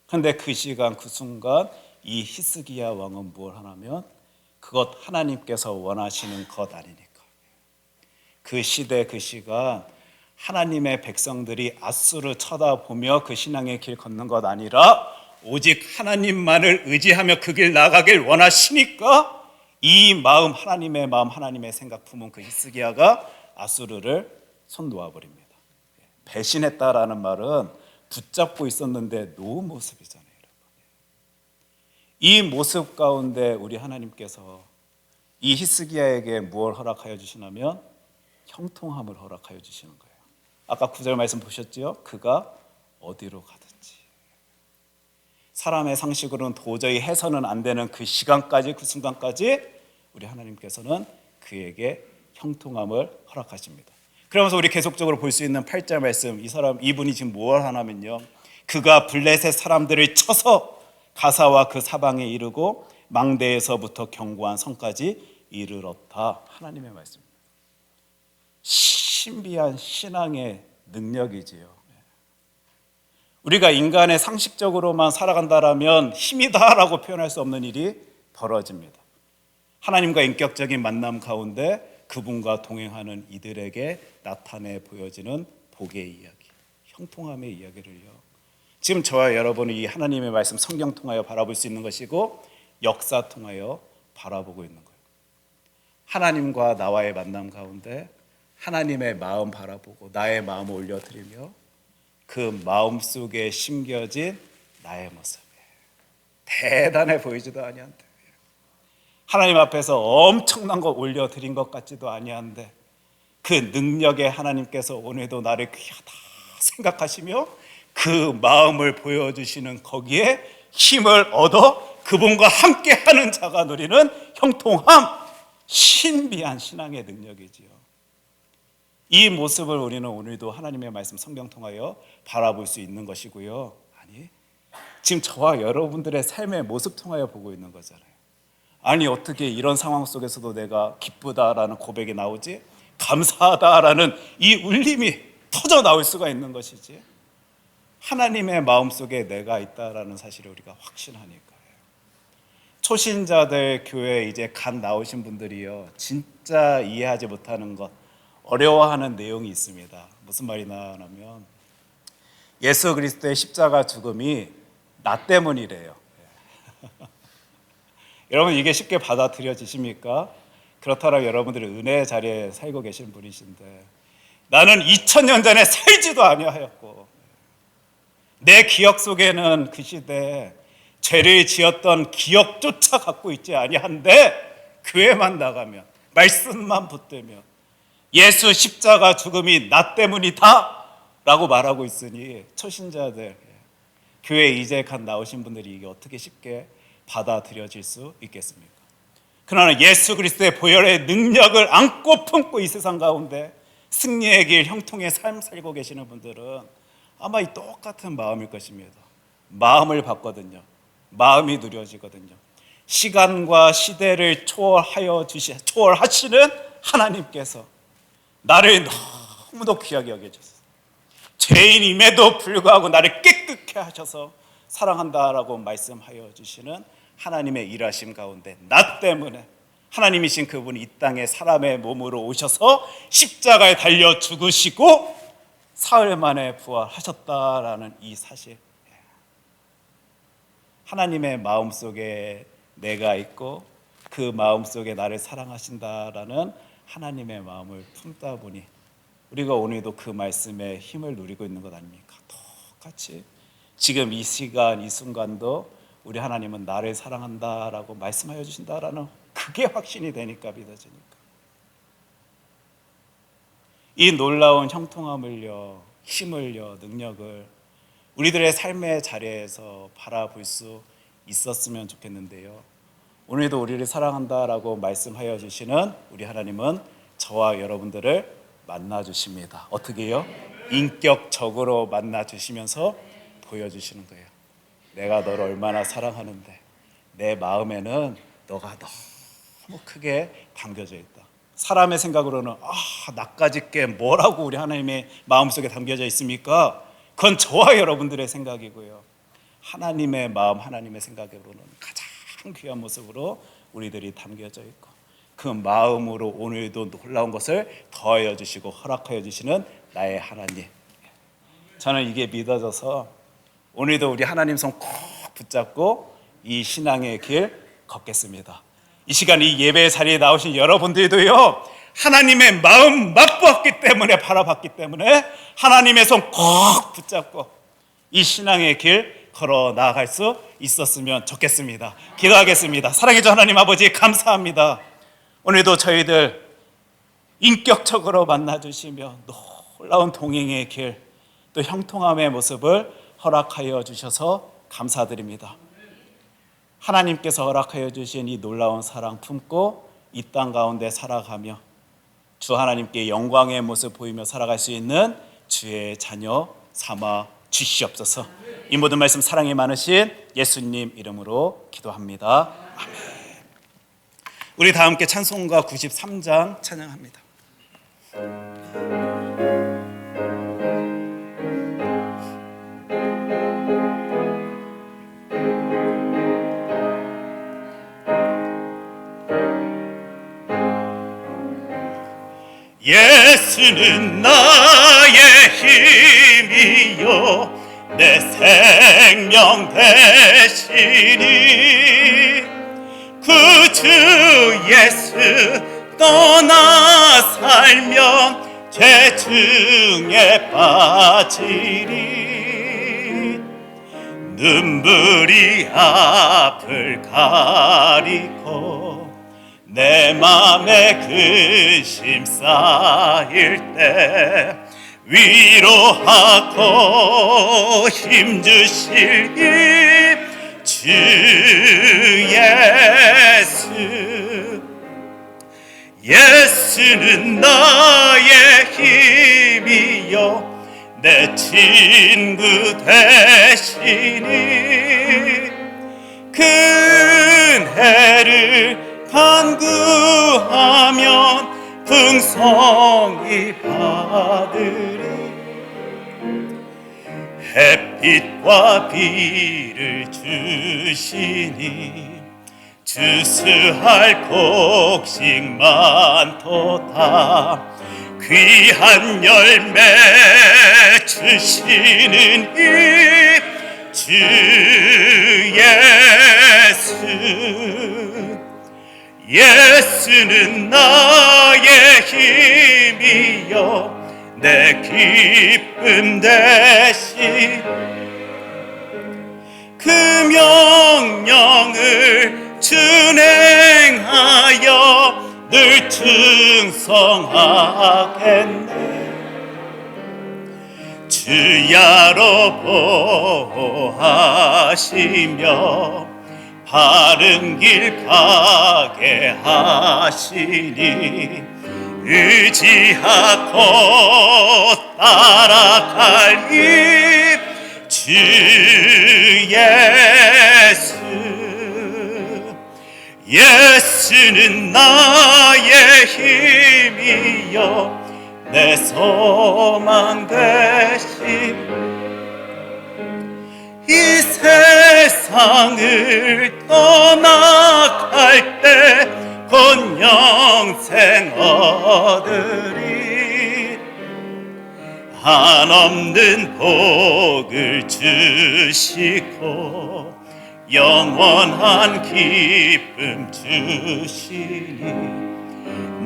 그런데 그 시간 그 순간 이 히스기야 왕은 뭘 하냐면 그것 하나님께서 원하시는 것 아니니까. 그 시대 그 시간 하나님의 백성들이 아수르 쳐다보며 그 신앙의 길 걷는 것 아니라 오직 하나님만을 의지하며 그 길 나가길 원하시니까 이 마음, 하나님의 마음, 하나님의 생각 품은 그 히스기야가 아수르를 손 놓아버립니다. 배신했다라는 말은 붙잡고 있었는데 놓은 모습이잖아요. 이 모습 가운데 우리 하나님께서 이 히스기야에게 무엇을 허락하여 주시냐면 형통함을 허락하여 주시는 거예요. 아까 9절 말씀 보셨죠? 그가 어디로 가든지. 사람의 상식으로는 도저히 해서는 안 되는 그 시간까지, 그 순간까지 우리 하나님께서는 그에게 형통함을 허락하십니다. 그러면서 우리 계속적으로 볼 수 있는 8절 말씀, 이분이 지금 뭘 하냐면요, 그가 블레셋 사람들을 쳐서 가사와 그 사방에 이르고 망대에서부터 견고한 성까지 이르렀다. 하나님의 말씀입니다. 신비한 신앙의 능력이지요. 우리가 인간의 상식적으로만 살아간다라면 힘이다라고 표현할 수 없는 일이 벌어집니다. 하나님과 인격적인 만남 가운데 그분과 동행하는 이들에게 나타내 보여지는 복의 이야기, 형통함의 이야기를요, 지금 저와 여러분이 이 하나님의 말씀 성경 통하여 바라볼 수 있는 것이고 역사 통하여 바라보고 있는 거예요. 하나님과 나와의 만남 가운데 하나님의 마음 바라보고 나의 마음을 올려드리며 그 마음 속에 심겨진 나의 모습, 대단해 보이지도 아니한데, 하나님 앞에서 엄청난 거 올려드린 것 같지도 아니한데 그 능력에 하나님께서 오늘도 나를 귀하다 생각하시며 그 마음을 보여주시는 거기에 힘을 얻어 그분과 함께하는 자가 누리는 형통함, 신비한 신앙의 능력이지요. 이 모습을 우리는 오늘도 하나님의 말씀 성경 통하여 바라볼 수 있는 것이고요. 아니, 지금 저와 여러분들의 삶의 모습 통하여 보고 있는 거잖아요. 아니, 어떻게 이런 상황 속에서도 내가 기쁘다라는 고백이 나오지? 감사하다라는 이 울림이 터져 나올 수가 있는 것이지? 하나님의 마음속에 내가 있다라는 사실을 우리가 확신하니까요. 초신자들 교회에 이제 갓 나오신 분들이요, 진짜 이해하지 못하는 것, 어려워하는 내용이 있습니다. 무슨 말이나 하면 예수 그리스도의 십자가 죽음이 나 때문이래요. 여러분, 이게 쉽게 받아들여지십니까? 그렇다면 여러분들이 은혜의 자리에 살고 계신 분이신데, 나는 2000년 전에 살지도 아니하였고 내 기억 속에는 그 시대에 죄를 지었던 기억조차 갖고 있지 아니한데 교회만 나가면, 말씀만 붙들면 예수 십자가 죽음이 나 때문이다 라고 말하고 있으니 초신자들, 교회 이제 갓 나오신 분들이 이게 어떻게 쉽게 받아들여질 수 있겠습니까? 그러나 예수 그리스도의 보혈의 능력을 안고 품고 이 세상 가운데 승리의 길, 형통의 삶 살고 계시는 분들은 아마 이 똑같은 마음일 것입니다. 마음을 받거든요. 마음이 누려지거든요. 시간과 시대를 초월하시는 하나님께서 나를 너무도 귀하게 여겨주셨어요. 죄인임에도 불구하고 나를 깨끗게 하셔서 사랑한다라고 말씀하여 주시는 하나님의 일하심 가운데 나 때문에 하나님이신 그분이 이 땅에 사람의 몸으로 오셔서 십자가에 달려 죽으시고 사흘 만에 부활하셨다라는 이 사실, 하나님의 마음속에 내가 있고 그 마음속에 나를 사랑하신다라는 하나님의 마음을 품다 보니 우리가 오늘도 그 말씀에 힘을 누리고 있는 것 아닙니까? 똑같이 지금 이 시간 이 순간도 우리 하나님은 나를 사랑한다라고 말씀하여 주신다라는 그게 확신이 되니까, 믿어지니까 이 놀라운 형통함을요, 힘을요, 능력을 우리들의 삶의 자리에서 바라볼 수 있었으면 좋겠는데요. 오늘도 우리를 사랑한다라고 말씀하여 주시는 우리 하나님은 저와 여러분들을 만나 주십니다. 어떻게요? 인격적으로 만나 주시면서 보여주시는 거예요. 내가 너를 얼마나 사랑하는데 내 마음에는 너가 너무 크게 담겨져 있다. 사람의 생각으로는 나까짓 게 뭐라고 우리 하나님의 마음속에 담겨져 있습니까? 그건 저와 여러분들의 생각이고요. 하나님의 마음, 하나님의 생각으로는 가장 귀한 모습으로 우리들이 담겨져 있고 그 마음으로 오늘도 놀라운 것을 더하여 주시고 허락하여 주시는 나의 하나님. 저는 이게 믿어져서 오늘도 우리 하나님 손 꼭 붙잡고 이 신앙의 길 걷겠습니다. 이 시간 이 예배 자리에 나오신 여러분들도요, 하나님의 마음 맛보았기 때문에, 바라봤기 때문에 하나님의 손 꼭 붙잡고 이 신앙의 길 걸어 나아갈 수 있었으면 좋겠습니다. 기도하겠습니다. 사랑해 주 하나님 아버지, 감사합니다. 오늘도 저희들 인격적으로 만나주시며 놀라운 동행의 길, 또 형통함의 모습을 허락하여 주셔서 감사드립니다. 하나님께서 허락하여 주신 이 놀라운 사랑 품고 이 땅 가운데 살아가며 주 하나님께 영광의 모습 보이며 살아갈 수 있는 주의 자녀 삼아 주시옵소서. 이 모든 말씀 사랑이 많으신 예수님 이름으로 기도합니다. 아멘. 우리 다 함께 찬송가 93장 찬양합니다. 예수는 나의 힘이요 내 생명 되시니 그 주 예수 떠나 살면 죄 중에 빠지리 눈물이 앞을 가리고 내 맘에 근심 쌓일 때 위로하고 힘주실 이 주 예수. 예수는 나의 힘이요 내 친구 되시니 큰해를 간구하면 풍성히 받으리 햇빛과 비를 주시니 주스할 곡식 많도다 귀한 열매 주시는 이 주 예수. 예수는 나의 힘이요 내 기쁨 되시 그 명령을 준행하여 늘 충성하겠네 주야로 보호하시며 바른 길 가게 하시니 의지하고 따라갈 이 주 예수. 예수는 나의 힘이요 내 소망 되시 이 세상을 떠나갈 때 곧 영생 얻으리 한없는 복을 주시고 영원한 기쁨 주시니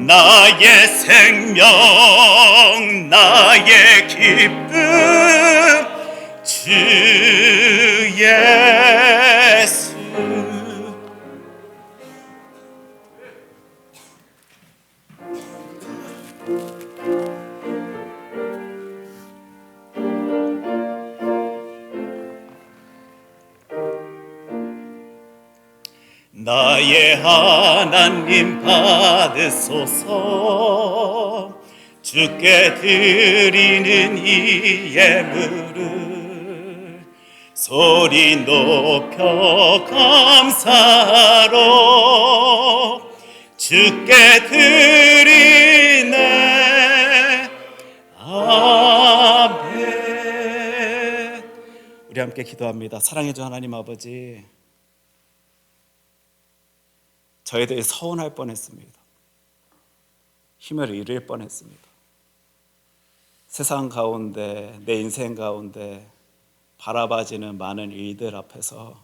나의 생명 나의 기쁨 주 예수. 나의 하나님 받으소서 주께 드리는 이 예물을 소리 높여 감사로 주께 드리네. 아멘. 우리 함께 기도합니다. 사랑해 주 하나님 아버지, 저희들이 서운할 뻔했습니다. 힘을 잃을 뻔했습니다. 세상 가운데 내 인생 가운데 바라봐지는 많은 일들 앞에서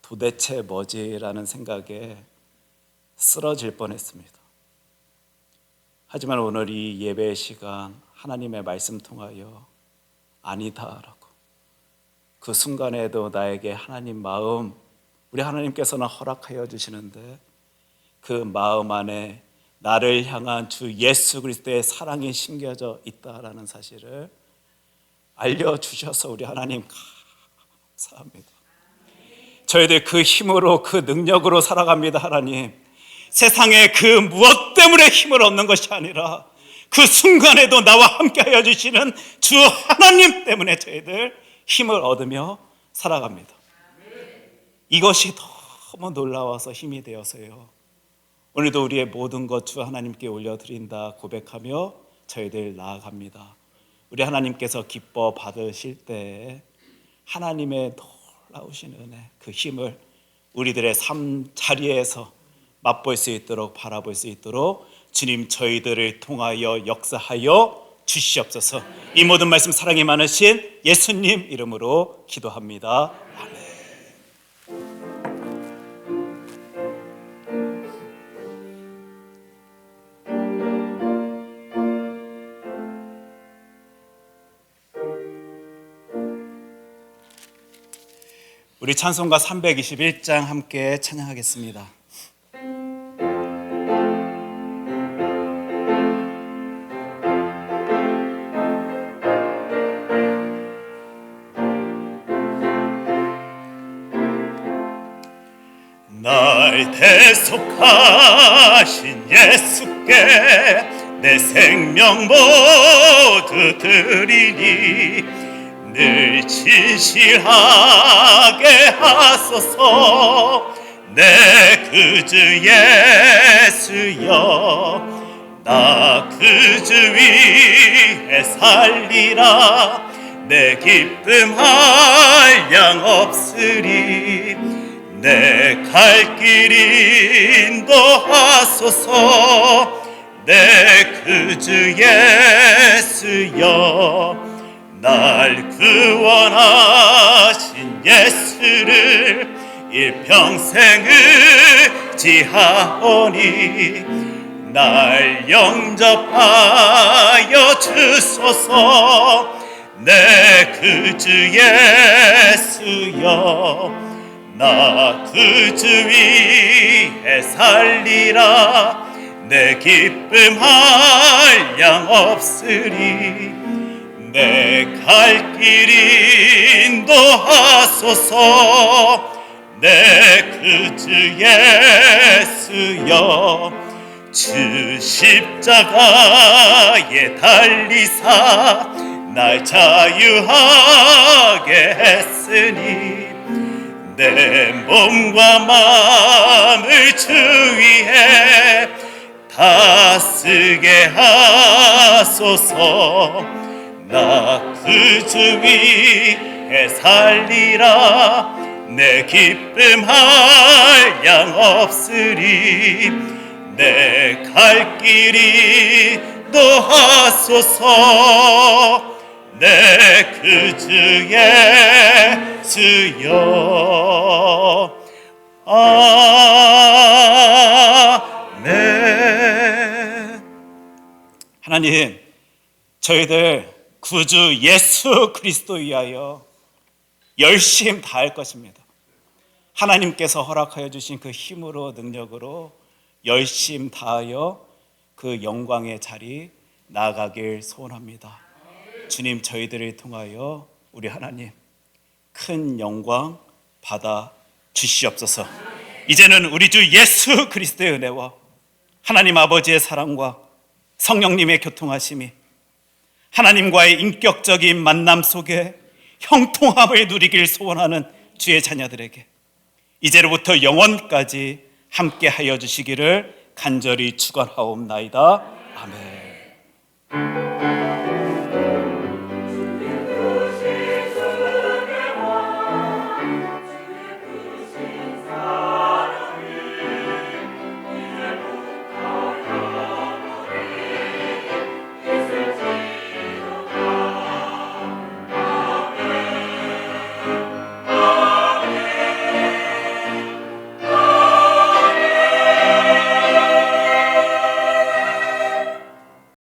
도대체 뭐지라는 생각에 쓰러질 뻔했습니다. 하지만 오늘 이 예배 시간 하나님의 말씀 통하여 아니다라고, 그 순간에도 나에게 하나님 마음, 우리 하나님께서는 허락하여 주시는데 그 마음 안에 나를 향한 주 예수 그리스도의 사랑이 심겨져 있다라는 사실을 알려주셔서 우리 하나님 감사합니다. 저희들 그 힘으로, 그 능력으로 살아갑니다. 하나님, 세상에 그 무엇 때문에 힘을 얻는 것이 아니라 그 순간에도 나와 함께하여 주시는 주 하나님 때문에 저희들 힘을 얻으며 살아갑니다. 이것이 너무 놀라워서 힘이 되어서요, 오늘도 우리의 모든 것 주 하나님께 올려드린다 고백하며 저희들 나아갑니다. 우리 하나님께서 기뻐 받으실 때 하나님의 놀라우신 은혜, 그 힘을 우리들의 삶 자리에서 맛볼 수 있도록, 바라볼 수 있도록 주님 저희들을 통하여 역사하여 주시옵소서. 이 모든 말씀 사랑이 많으신 예수님 이름으로 기도합니다. 아멘. 우리 찬송가 321장 함께 찬양하겠습니다. 날 대속하신 예수께 내 생명 모두 드리니 늘 진실하게 하소서. 내 그 주 예수여, 나 그 주 위에 살리라. 내 기쁨 한량 없으리. 내 갈 길 인도하소서. 내 그 주 예수여, 날 구원하신 예수를 일평생 의지하오니 날 영접하여 주소서. 내 그 주 예수여, 나 그 주 위에 살리라. 내 기쁨 한량 없으리. 내 갈 길 인도하소서. 내 그 주 예수여, 주 십자가에 달리사 날 자유하게 했으니 내 몸과 마음을 주 위에 다 쓰게 하소서. 나 그 주 위에 살리라. 내 기쁨 한량 없으리. 내 갈 길이 인도하소서. 내 그 주 예수여. 아멘. 하나님, 저희들 구주 예수 그리스도 위하여 열심 다할 것입니다. 하나님께서 허락하여 주신 그 힘으로, 능력으로 열심 다하여 그 영광의 자리 나아가길 소원합니다. 주님, 저희들을 통하여 우리 하나님 큰 영광 받아 주시옵소서. 이제는 우리 주 예수 그리스도의 은혜와 하나님 아버지의 사랑과 성령님의 교통하심이 하나님과의 인격적인 만남 속에 형통함을 누리길 소원하는 주의 자녀들에게 이제로부터 영원까지 함께 하여 주시기를 간절히 축원하옵나이다. 아멘.